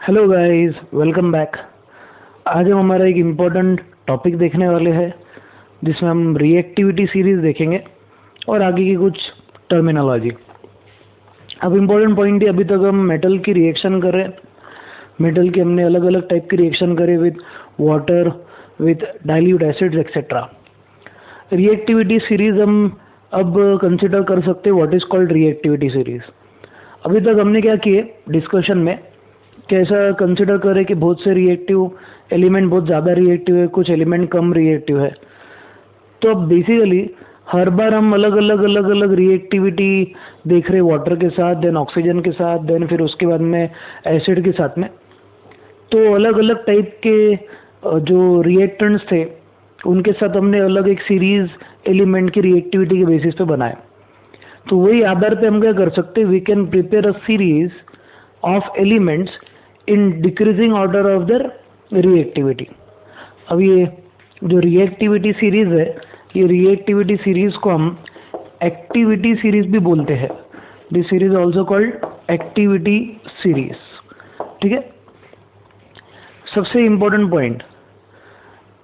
Hello guys, welcome back. आज हम हमारा एक इम्पोर्टेंट टॉपिक देखने वाले हैं जिसमें हम रिएक्टिविटी सीरीज देखेंगे और आगे की कुछ टर्मिनोलॉजी। अब इम्पोर्टेंट पॉइंट है, अभी तक हम मेटल की रिएक्शन कर रहे हैं। मेटल की हमने अलग अलग टाइप की रिएक्शन करे with water, with dilute acids etcetera. Reactivity series हम अब कंसिडर कर सकते हैं what is called reactivity series. अभी तक हमने क्या किए डिस्कशन में, कैसा कंसिडर करें कि बहुत से रिएक्टिव एलिमेंट बहुत ज़्यादा रिएक्टिव है, कुछ एलिमेंट कम रिएक्टिव है। तो अब बेसिकली हर बार हम अलग अलग रिएक्टिविटी देख रहे, वाटर के साथ, देन ऑक्सीजन के साथ, देन फिर उसके बाद में एसिड के साथ में। तो अलग अलग टाइप के जो रिएक्टेंट्स थे उनके साथ हमने अलग एक सीरीज एलिमेंट की रिएक्टिविटी के बेसिस पे बनाया। तो वही आधार पे हम क्या कर सकते हैं, we can prepare a series of elements in decreasing order of their reactivity. अब ये जो रिएक्टिविटी सीरीज है, ये रिएक्टिविटी सीरीज को हम एक्टिविटी सीरीज भी बोलते हैं। This series also called activity series. ठीक है। सबसे इम्पोर्टेंट पॉइंट,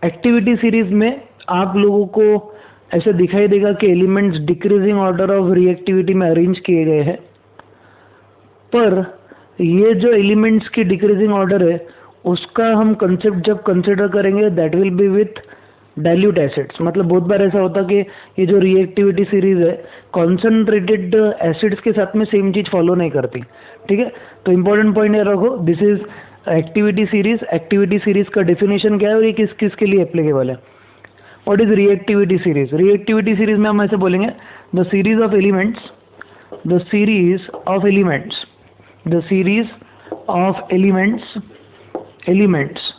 एक्टिविटी सीरीज में आप लोगों को ऐसे दिखाई देगा कि elements decreasing order of reactivity में अरेंज किए गए हैं, पर ये जो एलिमेंट्स की डिक्रीजिंग ऑर्डर है उसका हम कंसेप्ट जब कंसिडर करेंगे that will B with dilute acids. मतलब बहुत बार ऐसा होता कि ये जो रिएक्टिविटी सीरीज है कॉन्सेंट्रेटेड एसिड्स के साथ में सेम चीज फॉलो नहीं करती। ठीक है। तो इंपॉर्टेंट पॉइंट ये रखो, this is activity series. Activity series का डेफिनेशन क्या है और ये किस किस के लिए एप्लीकेबल है। What is reactivity series? Reactivity series में हम ऐसे बोलेंगे, the series of elements, the series of elements, the series of elements in which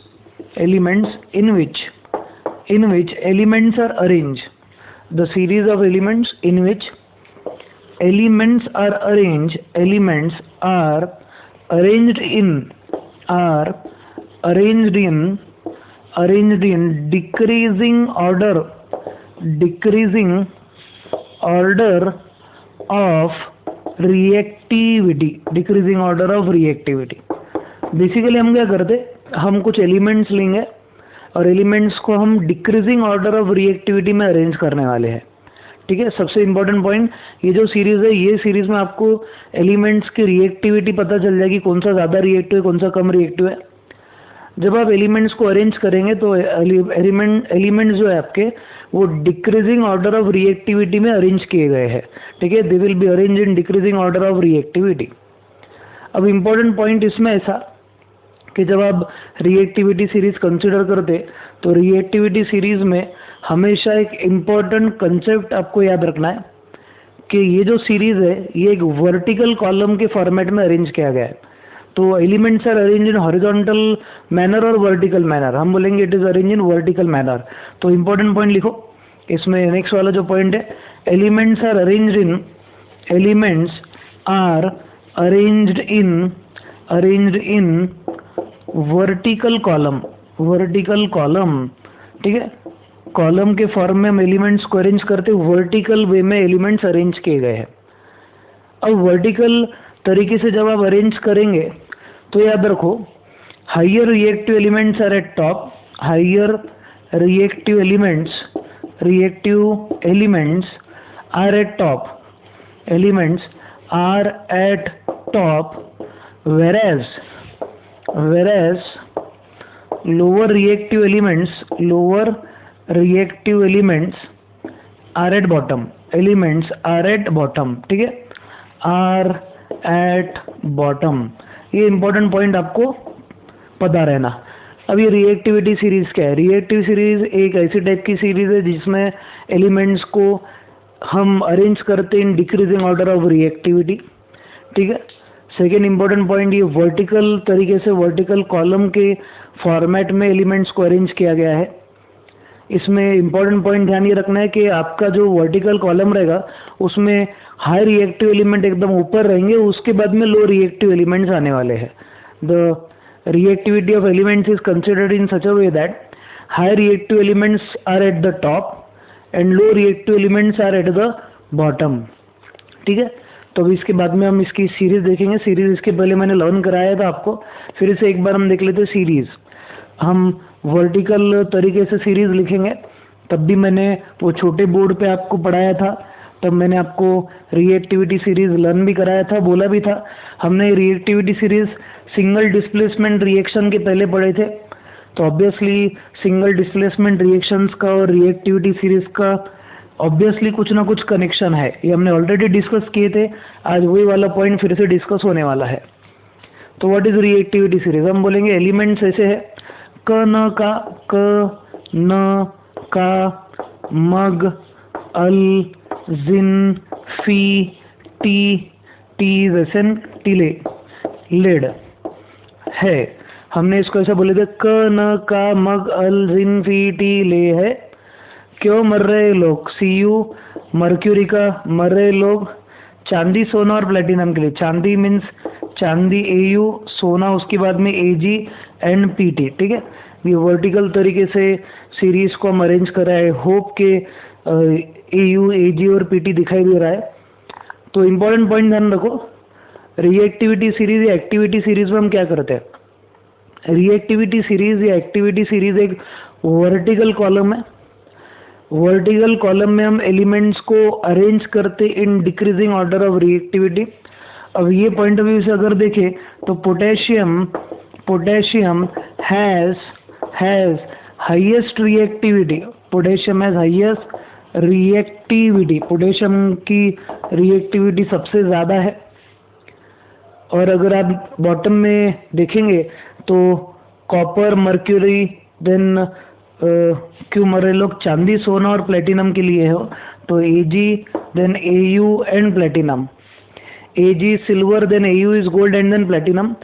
elements are arranged, the series of elements in which elements are arranged, elements are arranged in decreasing order of reactivity, decreasing order of reactivity. Basically हम क्या करते, हम कुछ elements लेंगे और elements को हम decreasing order of reactivity में अरेंज करने वाले हैं। ठीक है। सबसे इंपॉर्टेंट पॉइंट, ये जो सीरीज है, ये सीरीज में आपको एलिमेंट्स की रिएक्टिविटी पता चल जाएगी, कौन सा ज़्यादा रिएक्टिव है, कौन सा कम रिएक्टिव है। जब आप एलिमेंट्स को अरेंज करेंगे तो एलिमेंट्स जो है आपके वो डिक्रीजिंग ऑर्डर ऑफ रिएक्टिविटी में अरेंज किए गए हैं। ठीक है। They will be arrange in decreasing order of reactivity. अब इम्पोर्टेंट पॉइंट इसमें ऐसा कि जब आप रिएक्टिविटी सीरीज कंसिडर करते तो रिएक्टिविटी सीरीज में हमेशा एक इम्पोर्टेंट कंसेप्ट आपको याद रखना है कि ये जो सीरीज है ये एक वर्टिकल कॉलम के फॉर्मेट में अरेंज किया गया है। तो elements are arrange in horizontal manner और वर्टिकल मैनर। हम बोलेंगे it is arrange in vertical manner. तो इंपॉर्टेंट पॉइंट लिखो इसमें, नेक्स्ट वाला जो पॉइंट है, elements are arranged in vertical column. ठीक है। कॉलम के फॉर्म में हम एलिमेंट्स को अरेंज करते, वर्टिकल वे में एलिमेंट्स अरेंज किए गए हैं। अब वर्टिकल तरीके से जब आप अरेंज करेंगे तो याद रखो, higher reactive elements are at top, higher reactive elements are at top, whereas lower reactive elements are at bottom, ठीक है, आर एट बॉटम। ये इंपॉर्टेंट पॉइंट आपको पता रहना। अब ये रिएक्टिविटी सीरीज क्या है? रिएक्टिव सीरीज एक ऐसी टाइप की सीरीज है जिसमें एलिमेंट्स को हम अरेंज करते हैं इन डिक्रीजिंग ऑर्डर ऑफ रिएक्टिविटी। ठीक है। सेकेंड इंपॉर्टेंट पॉइंट, ये वर्टिकल तरीके से वर्टिकल कॉलम के फॉर्मेट में एलिमेंट्स को अरेंज किया गया है। इसमें इंपॉर्टेंट पॉइंट ध्यान ये रखना है कि आपका जो वर्टिकल कॉलम रहेगा उसमें हाई रिएक्टिव एलिमेंट एकदम ऊपर रहेंगे, उसके बाद में लो रिएक्टिव एलिमेंट्स आने वाले हैं। The reactivity of elements is considered in such a way that high reactive elements are at the top and low reactive elements are at the bottom. ठीक है। तो अभी इसके बाद में हम इसकी सीरीज़ देखेंगे। सीरीज़ इसके पहले मैंने लर्न कराया था आपको, फिर से एक बार हम देख लेते हैं। सीरीज़ हम वर्टिकल तरीके से सीरीज़ लिखेंगे। तब भी मैंने वो छोटे बोर्ड पे आपको पढ़ाया था, तब मैंने आपको रिएक्टिविटी सीरीज़ लर्न भी कराया था, बोला भी था। हमने reactivity series single displacement reaction के पहले पढ़े थे, तो ऑब्वियसली सिंगल डिस्प्लेसमेंट रिएक्शंस का और रिएक्टिविटी सीरीज़ का ऑब्वियसली कुछ ना कुछ कनेक्शन है। ये हमने ऑलरेडी डिस्कस किए थे, आज वही वाला पॉइंट फिर से डिस्कस होने वाला है। तो व्हाट इज रिएक्टिविटी सीरीज? हम बोलेंगे एलिमेंट्स ऐसे है, क न का मग अल जिन फी टी टी जैसे टीले लेड है। हमने इसको ऐसा बोले थे, क न का मग अल जिन फी टी ले है। क्यों मर रहे लोग? सीयू मर्क्यूरी का मर रहे लोग चांदी सोना और प्लेटिनम के लिए। चांदी मीन्स चांदी एयू, सोना उसके बाद में एजी एंड पीटी। ठीक है, ये वर्टिकल तरीके से सीरीज को हम अरेंज करा है। होप के एयू एजी और पीटी दिखाई दे रहा है। तो इम्पोर्टेंट पॉइंट ध्यान रखो, रिएक्टिविटी सीरीज या एक्टिविटी सीरीज में हम क्या करते हैं? रिएक्टिविटी सीरीज या एक्टिविटी सीरीज एक वर्टिकल कॉलम है। वर्टिकल कॉलम में हम एलिमेंट्स को अरेंज करते इन डिक्रीजिंग ऑर्डर ऑफ रिएक्टिविटी। अब ये पॉइंट ऑफ व्यू से अगर देखें तो potassium has highest reactivity. Potassium has highest reactivity. Potassium की रिएक्टिविटी सबसे ज़्यादा है। और अगर आप बॉटम में देखेंगे तो कॉपर मर्क्यूरी देन क्यों मर रहे लोग? चांदी सोना और प्लेटिनम के लिए हो, तो AG then AU and platinum. AG silver then AU is gold and then platinum.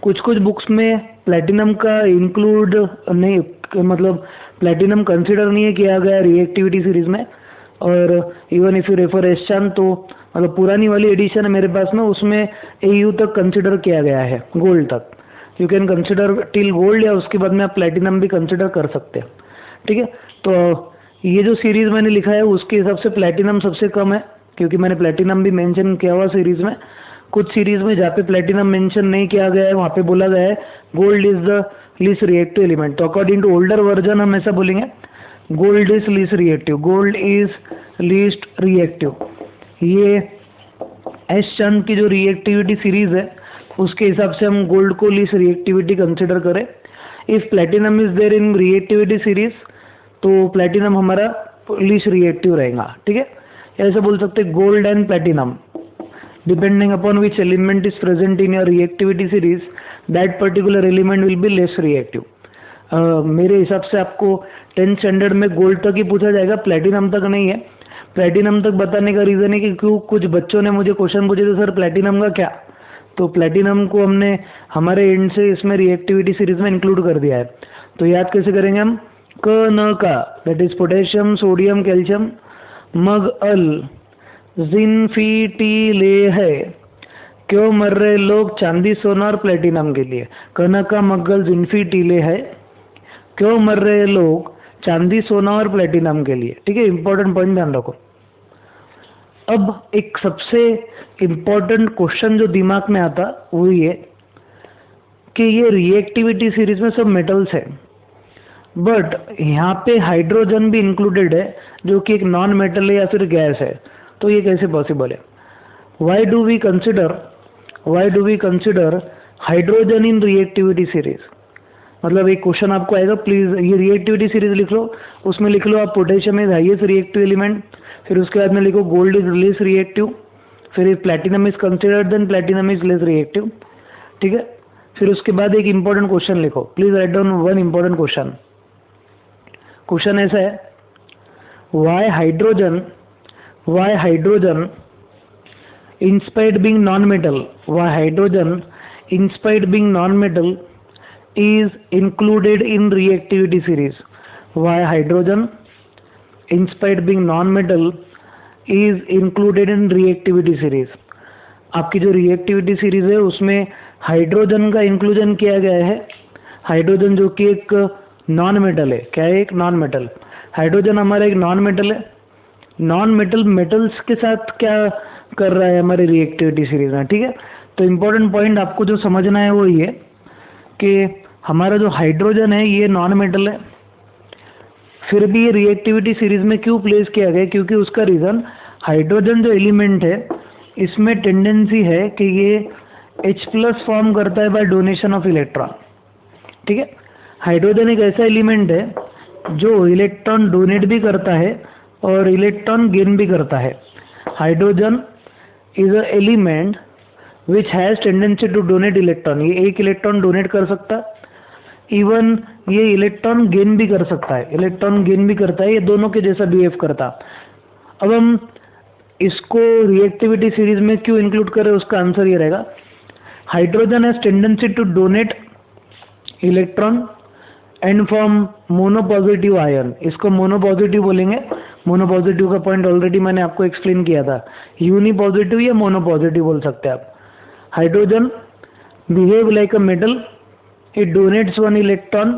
कुछ कुछ बुक्स में प्लेटिनम का इंक्लूड नहीं, मतलब प्लेटिनम कंसिडर नहीं किया गया रिएक्टिविटी सीरीज में। और इवन इफ यू रेफर एसचान, तो मतलब पुरानी वाली एडिशन है मेरे पास में, उसमें एयू तक कंसिडर किया गया है, गोल्ड तक। You can consider till gold, या उसके बाद में आप प्लेटिनम भी कंसिडर कर सकते हैं। ठीक है, तो ये जो सीरीज मैंने लिखा है उसके हिसाब से प्लेटिनम सबसे कम है, क्योंकि मैंने प्लेटिनम भी मेंशन किया हुआ सीरीज में। कुछ सीरीज में जहाँ पे प्लेटिनम मेंशन नहीं किया गया है वहाँ पे बोला गया है gold is the least reactive element. तो अकॉर्डिंग टू ओल्डर वर्जन हम ऐसा बोलेंगे, gold is least reactive, gold is least reactive. ये एस चंद की जो रिएक्टिविटी सीरीज है उसके हिसाब से हम गोल्ड को लीस्ट रिएक्टिविटी कंसिडर करें। If platinum is there in reactivity series, तो प्लेटिनम हमारा लीस्ट रिएक्टिव रहेगा। ठीक है, ऐसे बोल सकते हैं gold and platinum, depending upon which element is present in your reactivity series, that particular element will be less reactive. मेरे हिसाब से आपको 10th स्टैंडर्ड में गोल्ड तक ही पूछा जाएगा, प्लेटिनम तक नहीं है। प्लेटिनम तक बताने का रीज़न है कि क्यों कुछ बच्चों ने मुझे क्वेश्चन पूछे थे, सर प्लेटिनम का क्या? तो प्लेटिनम को हमने हमारे एंड से इसमें रिएक्टिविटी सीरीज में इंक्लूड कर दिया है। तो याद कैसे करेंगे हम? क न का, that is potassium sodium calcium, मग अल जिन फी टी ले है। क्यों मर रहे लोग? चांदी सोना और प्लेटिनम के लिए। कन का मगल जिनफी टीले है। क्यों मर रहे लोग? चांदी सोना और प्लेटिनम के लिए। ठीक है, इंपॉर्टेंट पॉइंट ध्यान रखो। अब एक सबसे इम्पोर्टेंट क्वेश्चन जो दिमाग में आता वो ये कि ये रिएक्टिविटी सीरीज में सब मेटल्स है, बट यहाँ पे हाइड्रोजन भी इंक्लूडेड है जो कि एक नॉन मेटल है या फिर गैस है। तो ये कैसे पॉसिबल है? Why do we consider hydrogen in reactivity series? मतलब एक क्वेश्चन आपको आएगा, प्लीज ये रिएक्टिविटी सीरीज लिख लो, उसमें लिख लो आप potassium is highest reactive element, फिर उसके बाद में लिखो गोल्ड इज लेस रिएक्टिव, फिर if platinum is considered then platinum is less reactive. ठीक है, फिर उसके बाद एक इंपॉर्टेंट क्वेश्चन लिखो, please write down one important question. Question ऐसा है, why hydrogen in spite being non-metal, why hydrogen in spite being non-metal is included in reactivity series? Why hydrogen in spite being non-metal is included in reactivity series? आपकी जो reactivity series है उसमें hydrogen का inclusion किया गया है। Hydrogen जो कि एक नॉन मेटल है। क्या है? एक नॉन मेटल। हाइड्रोजन हमारा एक नॉन मेटल है। नॉन मेटल मेटल्स के साथ क्या कर रहा है हमारी रिएक्टिविटी सीरीज में, ठीक है। तो इम्पोर्टेंट पॉइंट आपको जो समझना है वो ये कि हमारा जो हाइड्रोजन है ये नॉन मेटल है, फिर भी ये रिएक्टिविटी सीरीज में क्यों प्लेस किया गया, क्योंकि उसका रीज़न हाइड्रोजन जो एलिमेंट है इसमें टेंडेंसी है कि ये H+ फॉर्म करता है बाय डोनेशन ऑफ इलेक्ट्रॉन, ठीक है। हाइड्रोजन एक ऐसा एलिमेंट है जो इलेक्ट्रॉन डोनेट भी करता है और इलेक्ट्रॉन गेन भी करता है। Hydrogen is a element which has tendency to donate electron, ये एक इलेक्ट्रॉन डोनेट कर सकता है, इवन ये इलेक्ट्रॉन गेन भी कर सकता है, इलेक्ट्रॉन गेन भी करता है, ये दोनों के जैसा बिहेव करता। अब हम इसको रिएक्टिविटी सीरीज में क्यों इंक्लूड करें, उसका आंसर ये रहेगा, hydrogen has tendency to donate electron and form monopositive ion. इसको मोनोपॉजिटिव बोलेंगे, मोनोपॉजिटिव का पॉइंट ऑलरेडी मैंने आपको एक्सप्लेन किया था, यूनिपॉजिटिव या मोनोपॉजिटिव बोल सकते हैं आप। Hydrogen behave like a metal, it donates one electron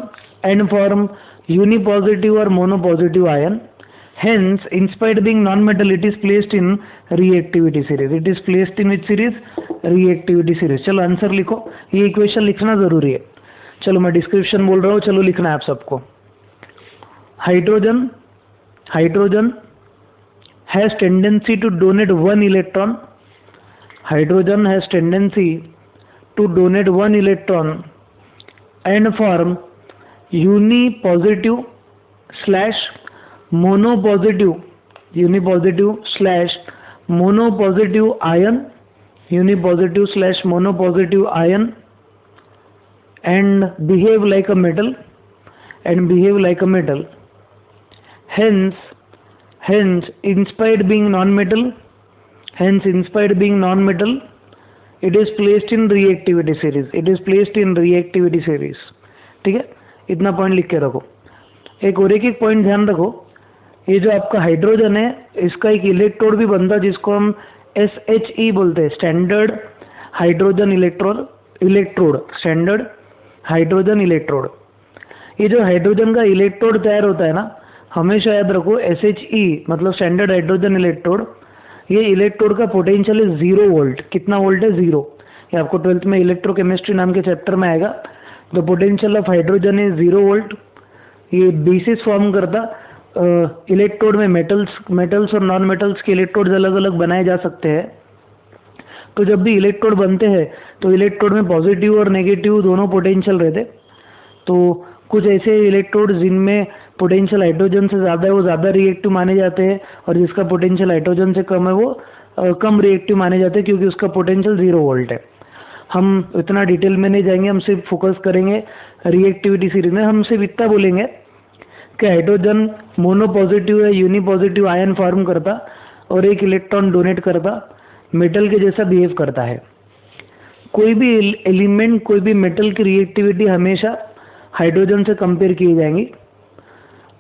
and form unipositive or monopositive ion. Hence, in spite of being non-metal, it is placed in reactivity series. It is placed in which series? Reactivity series. चलो answer लिखो, ये equation लिखना जरूरी है। चलो मैं description बोल रहा हूँ, चलो लिखना है आप सबको। Hydrogen has tendency to donate one electron. Hydrogen has tendency to donate one electron and form unipositive slash monopositive ion, unipositive slash monopositive ion, and behave like a metal, hence in spite of being non-metal, it is placed in reactivity series, ठीक है। इतना point लिख के रखो। एक point ध्यान रखो, ये जो आपका हाइड्रोजन है इसका एक इलेक्ट्रोड भी बनता है जिसको हम SHE बोलते हैं, standard hydrogen electrode, standard hydrogen electrode. ये जो हाइड्रोजन का इलेक्ट्रोड तैयार होता है ना, हमेशा याद रखो SHE मतलब स्टैंडर्ड हाइड्रोजन इलेक्ट्रोड, ये इलेक्ट्रोड का पोटेंशियल है 0 वोल्ट। कितना वोल्ट है? 0। ये आपको 12th में इलेक्ट्रोकेमिस्ट्री नाम के चैप्टर में आएगा। The potential of hydrogen is 0 volt. ये बेसिस फॉर्म करता इलेक्ट्रोड में मेटल्स और नॉन मेटल्स के इलेक्ट्रोड्स अलग अलग बनाए जा सकते हैं। तो जब भी इलेक्ट्रोड बनते हैं तो इलेक्ट्रोड में पॉजिटिव और नेगेटिव दोनों पोटेंशियल रहते। तो कुछ ऐसे इलेक्ट्रोड जिनमें पोटेंशियल हाइड्रोजन से ज़्यादा है वो ज़्यादा रिएक्टिव माने जाते हैं, और जिसका पोटेंशियल हाइड्रोजन से कम है वो कम रिएक्टिव माने जाते हैं, क्योंकि उसका पोटेंशियल 0 वोल्ट है। हम इतना डिटेल में नहीं जाएंगे, हम सिर्फ फोकस करेंगे रिएक्टिविटी सीरीज में। हम सिर्फ इतना बोलेंगे कि हाइड्रोजन मोनोपॉजिटिव है, यूनिपॉजिटिव आयन फॉर्म करता और एक इलेक्ट्रॉन डोनेट करता, मेटल के जैसा बिहेव करता है। कोई भी एलिमेंट, कोई भी मेटल की रिएक्टिविटी हमेशा हाइड्रोजन से कंपेयर की जाएंगी।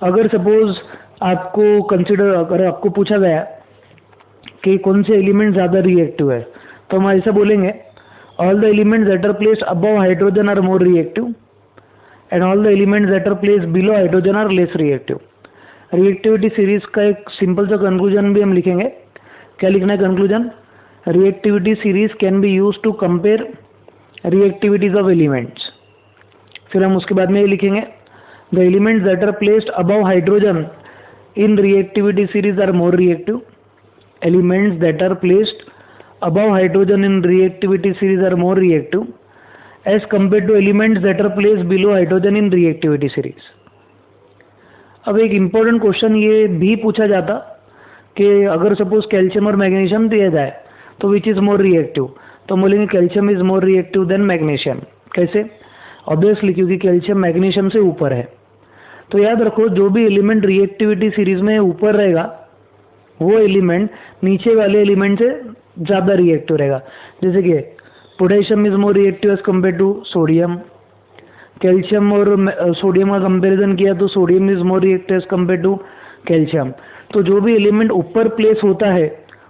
अगर सपोज अगर आपको पूछा गया कि कौन से एलिमेंट ज़्यादा रिएक्टिव है, तो हम ऐसा बोलेंगे, all the elements that are placed above hydrogen are more reactive and all the elements that are placed below hydrogen are less reactive. Reactivity series का एक सिंपल सा कंक्लूजन भी हम लिखेंगे। क्या लिखना है conclusion? Reactivity series can be use to compare reactivities of elements. फिर हम उसके बाद में ये लिखेंगे, the elements that are placed above hydrogen in reactivity series are more reactive. Elements that are placed above hydrogen in reactivity series are more reactive as compared to elements that are placed below hydrogen in reactivity series. अब एक important question ये भी पूछा जाता कि अगर suppose calcium और magnesium दिया जाए तो विच इज़ मोर रिएक्टिव, तो बोलेंगे calcium is more reactive than magnesium. कैसे? ऑब्वियसली क्योंकि कैल्शियम मैग्नीशियम से ऊपर है। तो याद रखो, जो भी एलिमेंट रिएक्टिविटी सीरीज में ऊपर रहेगा वो एलिमेंट नीचे वाले एलिमेंट से ज़्यादा रिएक्टिव रहेगा। जैसे कि potassium is more reactive as compare to sodium. Calcium और सोडियम का कंपैरिजन किया तो sodium is more reactive as compare to calcium. तो जो भी एलिमेंट ऊपर प्लेस होता है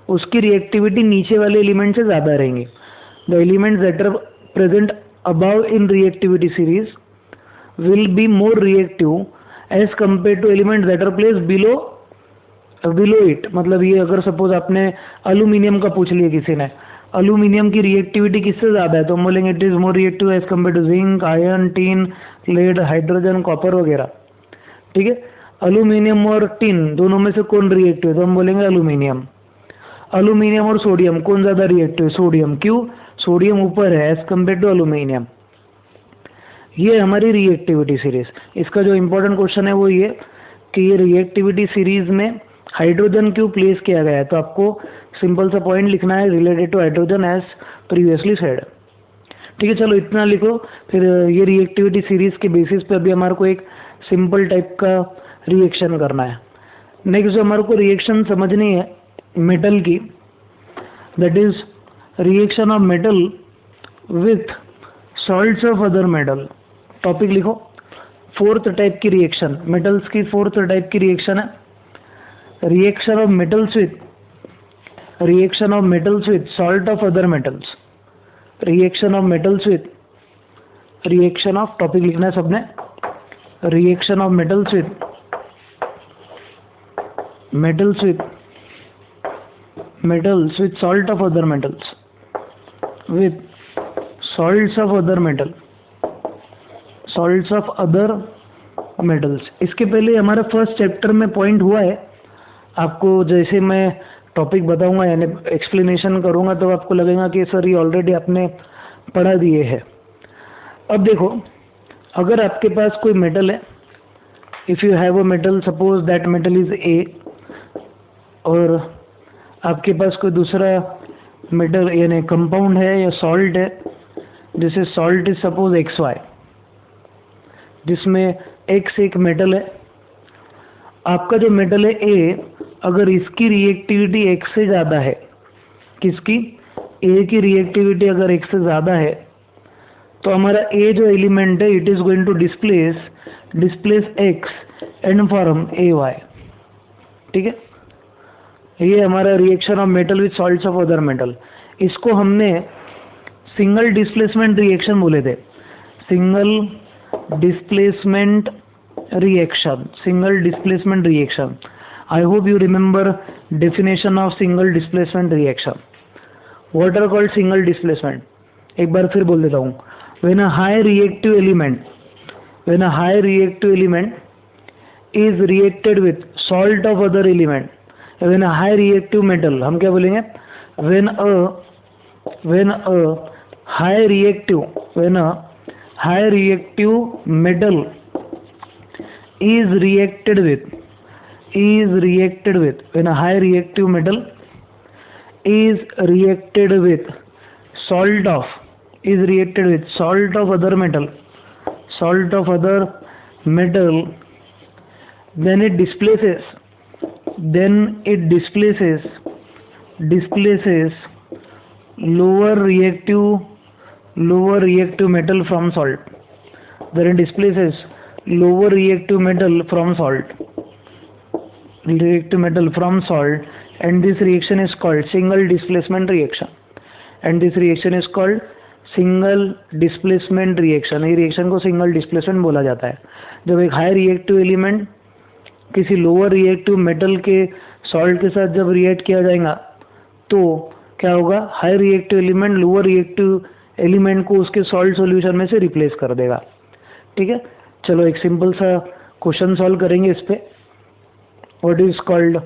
उसकी रिएक्टिविटी नीचे वाले एलिमेंट से ज़्यादा रहेंगी। The elements that are present above in reactivity series will be more reactive as compare to elements that are placed below below it, मतलब ये अगर सपोज आपने अल्यूमिनियम का पूछ लिया किसी ने, अल्यूमिनियम की रिएक्टिविटी किससे ज़्यादा है, तो हम बोलेंगे it is more reactive as compare to zinc, iron, tin, lead, hydrogen, copper वगैरह। ठीक है, अल्यूमिनियम और टिन दोनों में से कौन रिएक्टिव है, तो हम बोलेंगे अल्यूमिनियम। अल्यूमिनियम और सोडियम कौन ज़्यादा रिएक्टिव है, सोडियम। क्यों, सोडियम ऊपर है एज कम्पेयर टू अल्यूमिनियम। ये हमारी रिएक्टिविटी सीरीज। इसका जो इम्पोर्टेंट क्वेश्चन है वो ये कि ये रिएक्टिविटी सीरीज में हाइड्रोजन क्यों प्लेस किया गया है, तो आपको सिंपल सा पॉइंट लिखना है related to hydrogen as previously said. ठीक है, चलो इतना लिखो। फिर ये रिएक्टिविटी सीरीज के बेसिस पे अभी हमारे को एक सिंपल टाइप का रिएक्शन करना है। नेक्स्ट जो हमारे को रिएक्शन समझनी है मेटल की, that is reaction of metal with salts of other metal. Topic लिखो, फोर्थ टाइप की रिएक्शन, मेटल्स की फोर्थ टाइप की रिएक्शन है reaction of metals with salt of other metals. Reaction of metals with, reaction of, topic लिखना है सबने, reaction of metals with salt of other metals, with salts of other metals. इसके पहले हमारा first chapter में point हुआ है, आपको जैसे मैं टॉपिक बताऊंगा यानी एक्सप्लेनेशन करूंगा तो आपको लगेगा कि सर ये ऑलरेडी आपने पढ़ा दिए है। अब देखो, अगर आपके पास कोई मेटल है, if you have a metal, suppose that metal is a, और आपके पास कोई दूसरा मेटल यानी कंपाउंड है या सॉल्ट है, जैसे सॉल्ट इज सपोज XY, जिसमें X एक मेटल है। आपका जो मेटल है A, अगर इसकी रिएक्टिविटी X से ज़्यादा है, किसकी, A की रिएक्टिविटी अगर X से ज़्यादा है, तो हमारा A जो एलिमेंट है it is going to displace X and form AY। ठीक है, ये हमारा reaction of metal with salts of other metal. इसको हमने सिंगल डिस्प्लेसमेंट रिएक्शन बोले थे, single displacement reaction. I hope you remember definition of single displacement reaction. What are called single displacement? एक बार फिर बोल देता हूँ, when a high reactive element is reacted with salt of other element, when a high reactive metal, हम क्या बोलेंगे, when a high reactive metal is reacted with, when a high reactive metal is reacted with salt of other metal, then it displaces lower reactive metal from salt. Then it displaces lower reactive metal from salt, and this reaction is called single displacement reaction. ये reaction को single displacement बोला जाता है। जब एक high reactive element किसी lower reactive metal के salt के साथ जब रिएक्ट किया जाएगा तो क्या होगा, high reactive element lower reactive element को उसके सॉल्ट सॉल्यूशन में से रिप्लेस कर देगा। ठीक है, चलो एक सिंपल सा क्वेश्चन सॉल्व करेंगे इस पे। What is called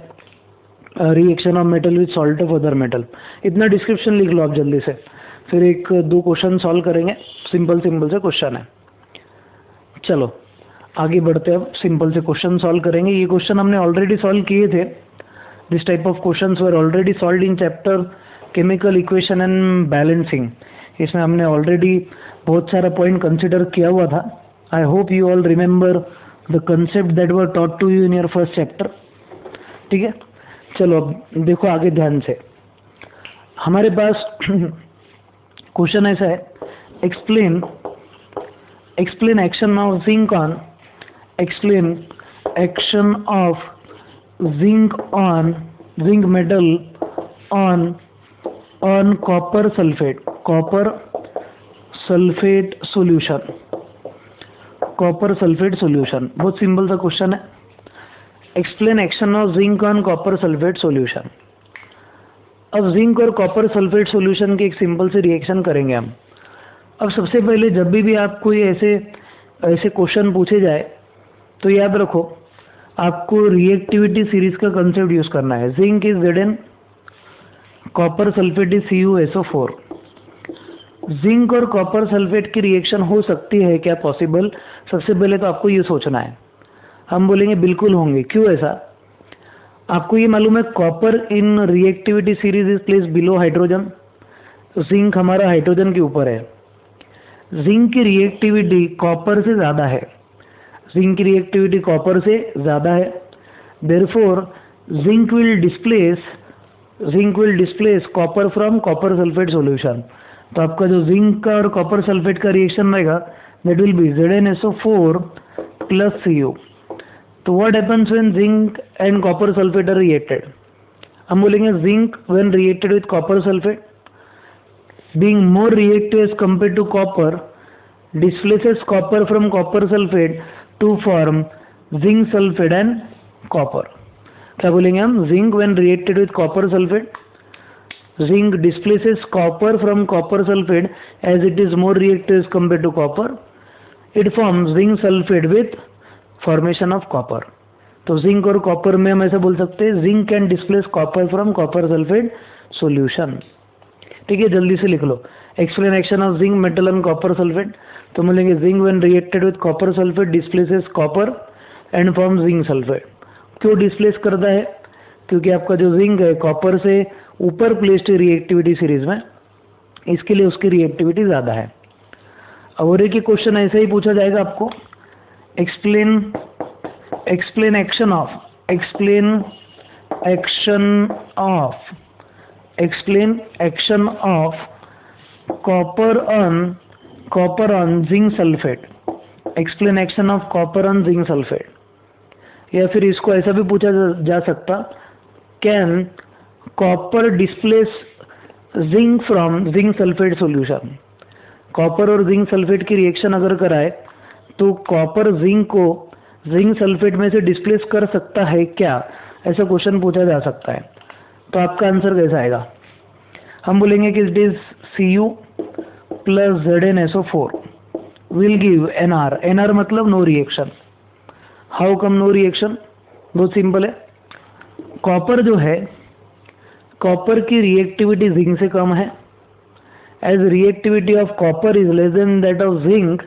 reaction of metal with salt of other metal. इतना डिस्क्रिप्शन लिख लो आप जल्दी से, फिर एक दो क्वेश्चन सॉल्व करेंगे। सिंपल से क्वेश्चन है। चलो आगे बढ़ते हैं, अब सिंपल से क्वेश्चन सॉल्व करेंगे। ये क्वेश्चन हमने ऑलरेडी सॉल्व किए थे। This type of questions were already solved in chapter chemical equation and balancing. इसमें हमने ऑलरेडी बहुत सारा पॉइंट कंसिडर किया हुआ था। I hope you all remember the concept that were taught to you in your first chapter. ठीक है, चलो अब देखो आगे ध्यान से। हमारे पास क्वेश्चन ऐसा है, explain action of zinc metal on copper sulphate solution. बहुत सिंपल सा क्वेश्चन है। Explain action of zinc on copper sulphate solution. अब जिंक और कॉपर सल्फेट सॉल्यूशन के एक सिंपल से रिएक्शन करेंगे हम। अब सबसे पहले जब भी आपको ये ऐसे क्वेश्चन पूछे जाए तो याद रखो आपको रिएक्टिविटी सीरीज का कंसेप्ट यूज करना है। Zinc is Zn, copper sulphate is CuSO4। Zinc और कॉपर सल्फेट की रिएक्शन हो सकती है क्या पॉसिबल? सबसे पहले तो आपको ये सोचना है। हम बोलेंगे बिल्कुल होंगे। क्यों ऐसा? आपको ये मालूम है copper in reactivity series is place below hydrogen, zinc हमारा हाइड्रोजन के ऊपर है। जिंक की रिएक्टिविटी कॉपर से ज़्यादा है, जिंक की रिएक्टिविटी कॉपर से ज़्यादा है। Therefore zinc will displace copper from copper sulphate solution. तो आपका जो जिंक का और कॉपर सल्फेट का रिएक्शन रहेगा that will be ZnSO4 plus Cu। तो what happens when zinc and copper sulphate are reacted? हम बोलेंगे zinc when reacted with copper sulphate being more reactive as compared to copper displaces copper from copper sulfate to form zinc sulfate and copper। क्या बोलेंगे हम? Zinc when reacted with copper sulfate, zinc displaces copper from copper sulfate as it is more reactive as compared to copper, it forms zinc sulfate with formation of copper। तो zinc और copper में हम ऐसा बोल सकते हैं zinc can displace copper from copper sulphate solution. ठीक है, जल्दी से लिख लो। Explain action of zinc metal and copper sulphate. तो बोलेंगे zinc when reacted with copper sulphate displaces copper and form zinc sulphate. क्यों डिस्प्लेस करता है? क्योंकि आपका जो जिंक है कॉपर से ऊपर प्लेस्ड रिएक्टिविटी सीरीज में, इसके लिए उसकी रिएक्टिविटी ज़्यादा है। और एक ही क्वेश्चन ऐसा ही पूछा जाएगा आपको, explain action of copper on zinc sulphate. Explain action of copper on zinc sulphate. या फिर इसको ऐसा भी पूछा जा सकता, can copper displace zinc from zinc sulphate solution. Copper और जिंक सल्फेट की रिएक्शन अगर कराए तो कॉपर जिंक को जिंक सल्फेट में से डिस्प्लेस कर सकता है क्या? ऐसा क्वेश्चन पूछा जा सकता है। तो आपका आंसर कैसा आएगा? हम बोलेंगे कि it is Cu plus ZnSO4 will give NR मतलब no reaction. How come no reaction? बहुत सिंपल है। कॉपर जो है, कॉपर की रिएक्टिविटी जिंक से कम है। As reactivity of copper is less than that of zinc,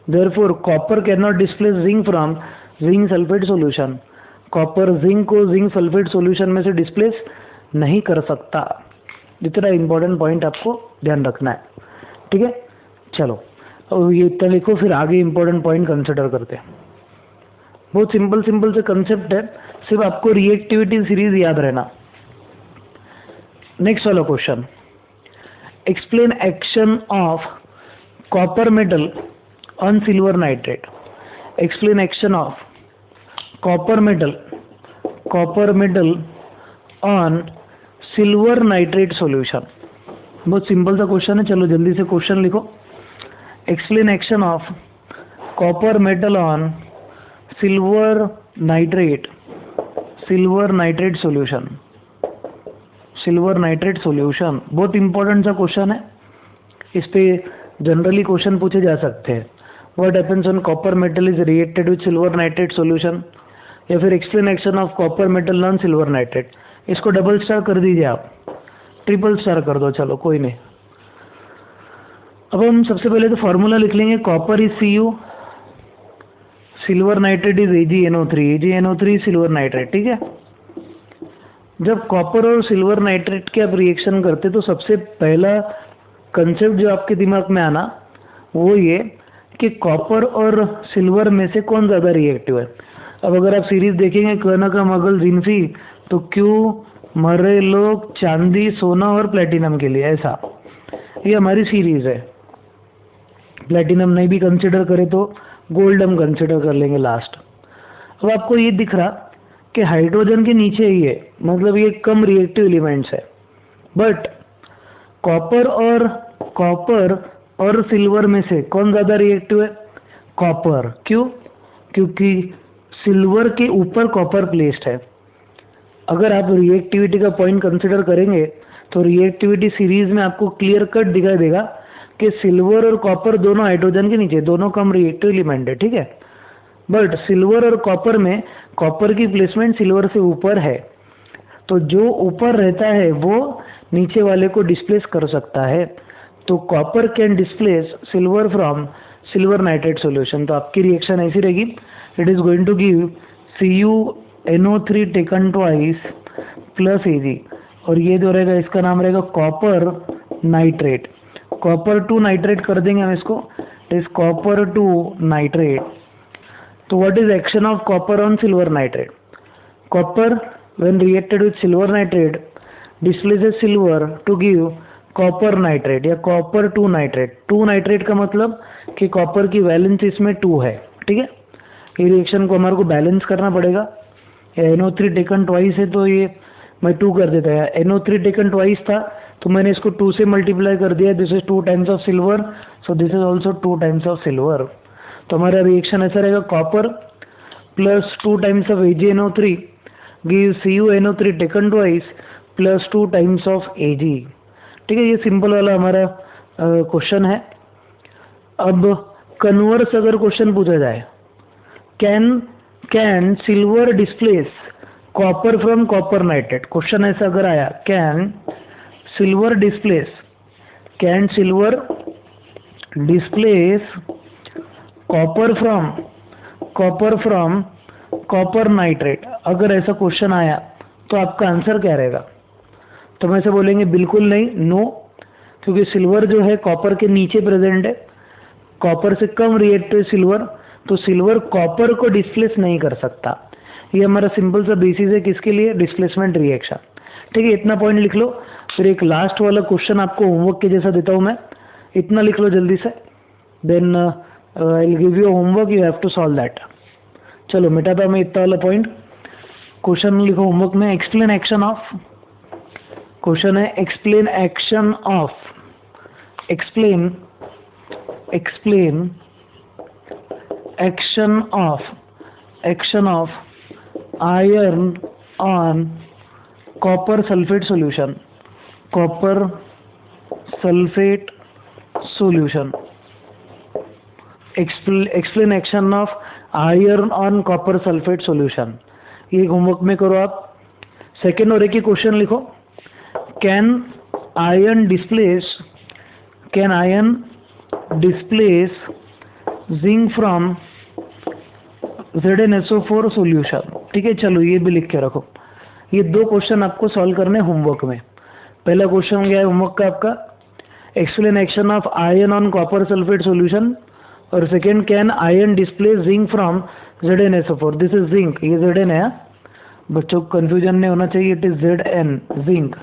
therefore copper can not displace zinc from zinc sulphate solution. Copper zinc को zinc sulphate solution में से डिस्प्लेस नहीं कर सकता। इतना इंपॉर्टेंट पॉइंट आपको ध्यान रखना है। ठीक है, चलो और ये इतना लिखो, फिर आगे इंपॉर्टेंट पॉइंट कंसिडर करते हैं। बहुत सिंपल से कंसेप्ट है, सिर्फ आपको रिएक्टिविटी सीरीज याद रहना। नेक्स्ट वाला question, explain action of copper metal on silver nitrate. Explain action of copper metal on silver nitrate solution. बहुत सिंपल सा क्वेश्चन है, चलो जल्दी से क्वेश्चन लिखो। Explain action of copper metal on silver nitrate solution. Silver nitrate solution बहुत important सा question है, इस पे जनरली क्वेश्चन पूछे जा सकते हैं। What happens when copper metal is reacted with silver nitrate solution, या फिर explain action of copper metal on silver nitrate. इसको डबल स्टार कर दीजिए, आप ट्रिपल स्टार कर दो, चलो कोई नहीं। अब हम सबसे पहले तो फॉर्मूला लिख लेंगे, copper is Cu, silver nitrate is AgNO3 silver nitrate. ठीक है, जब कॉपर और सिल्वर नाइट्रेट के आप रिएक्शन करते तो सबसे पहला कंसेप्ट जो आपके दिमाग में आना वो ये कि कॉपर और सिल्वर में से कौन ज़्यादा रिएक्टिव है। अब अगर आप सीरीज देखेंगे कर्ना का मगल जिन्फी, तो क्यों मरे लोग चांदी सोना और प्लेटिनम के लिए, ऐसा ये हमारी सीरीज है। प्लेटिनम नहीं भी कंसिडर करें तो गोल्ड हम कंसिडर कर लेंगे लास्ट। अब आपको ये दिख रहा कि हाइड्रोजन के नीचे ही है, मतलब ये कम रिएक्टिव एलिमेंट्स है। बट कॉपर और सिल्वर में से कौन ज़्यादा रिएक्टिव है? कॉपर। क्यों? क्योंकि सिल्वर के ऊपर कॉपर प्लेस्ड है। अगर आप रिएक्टिविटी का पॉइंट कंसिडर करेंगे तो रिएक्टिविटी सीरीज में आपको क्लियर कट दिखाई देगा कि सिल्वर और कॉपर दोनों हाइड्रोजन के नीचे, दोनों कम रिएक्टिव एलिमेंट है, ठीक है। बट सिल्वर और कॉपर में कॉपर की प्लेसमेंट सिल्वर से ऊपर है, तो जो ऊपर रहता है वो नीचे वाले को डिस्प्लेस कर सकता है। तो copper can displace silver from silver nitrate solution. तो आपकी रिएक्शन ऐसी रहेगी, it is going to give CuNO3 taken twice plus Ag, और ये जो रहेगा इसका नाम रहेगा कॉपर नाइट्रेट। कॉपर 2 नाइट्रेट कर देंगे हम इसको, इट इज कॉपर 2 नाइट्रेट। तो what is action of copper on silver nitrate? Copper when reacted with silver nitrate displaces silver to give copper nitrate या कॉपर 2 नाइट्रेट। 2 नाइट्रेट का मतलब कि copper की वैलेंस इसमें 2 है, ठीक है। ये रिएक्शन को हमारे को बैलेंस करना पड़ेगा। NO3 टेकन ट्वाइस है तो ये मैं 2 कर देता है। NO3 टेकन ट्वाइस था तो मैंने इसको 2 से मल्टीप्लाई कर दिया। This is 2 times of silver, so this is also 2 times of silver. तो हमारा रिएक्शन ऐसा रहेगा, copper plus 2 times of AgNO3 give CuNO3 taken twice plus 2 times of Ag, ठीक है। ये सिंपल वाला हमारा क्वेश्चन है। अब कन्वर्स अगर क्वेश्चन पूछा जाए, can silver displace copper from copper nitrate, question ऐसा अगर आया, can silver displace copper from copper nitrate, अगर ऐसा क्वेश्चन आया तो आपका आंसर क्या रहेगा? तो हम ऐसे बोलेंगे बिल्कुल नहीं, नो, क्योंकि सिल्वर जो है कॉपर के नीचे प्रेजेंट है, कॉपर से कम रिएक्टिव सिल्वर, तो सिल्वर कॉपर को डिस्प्लेस नहीं कर सकता। ये हमारा सिंपल सा बेसिस है किसके लिए? डिस्प्लेसमेंट रिएक्शन, ठीक है। इतना पॉइंट लिख लो। फिर एक लास्ट वाला क्वेश्चन आपको होमवर्क के जैसा देता हूँ मैं, इतना लिख लो जल्दी से, then I will give you homework, you have to solve that. चलो मिटाता हूँ मैं इतना वाला पॉइंट। क्वेश्चन लिखो होमवर्क में, एक्सप्लेन एक्शन ऑफ, क्वेश्चन है explain action of iron on copper sulphate solution, explain action of iron on copper sulphate solution. ये होमवर्क में करो आप। सेकेंड और एक ही क्वेश्चन लिखो, can iron displace zinc from ZnSO4 solution, ठीक है। चलो ये भी लिख के रखो। ये 2 क्वेश्चन आपको सॉल्व करने होमवर्क में। पहला क्वेश्चन क्या है होमवर्क का आपका, explain action of iron on copper sulphate solution, और second, can iron displace zinc from ZnSO4। This is zinc, ये Zn है, बच्चों को कंफ्यूजन नहीं होना चाहिए, it is Zn, zinc,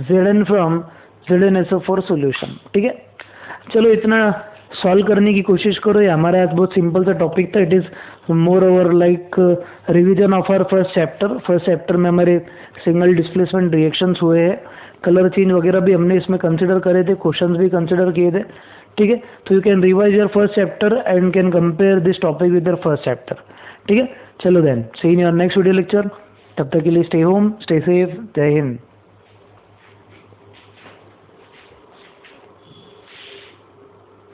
Zn from ZnSO4 solution, ठीक है। चलो इतना सॉल्व करने की कोशिश करो। ये हमारे पास बहुत सिंपल सा टॉपिक था, it is moreover like revision of our first chapter में हमारे सिंगल डिस्प्लेसमेंट रिएक्शंस हुए हैं, कलर चेंज वगैरह भी हमने इसमें कंसिडर करे थे, क्वेश्चंस भी कंसिडर किए थे, ठीक है। तो you can revise your first chapter and can compare this topic with your first chapter, ठीक है। चलो then see in your next video lecture, तब तक के लिए स्टे होम, स्टे सेफ, जय हिंद।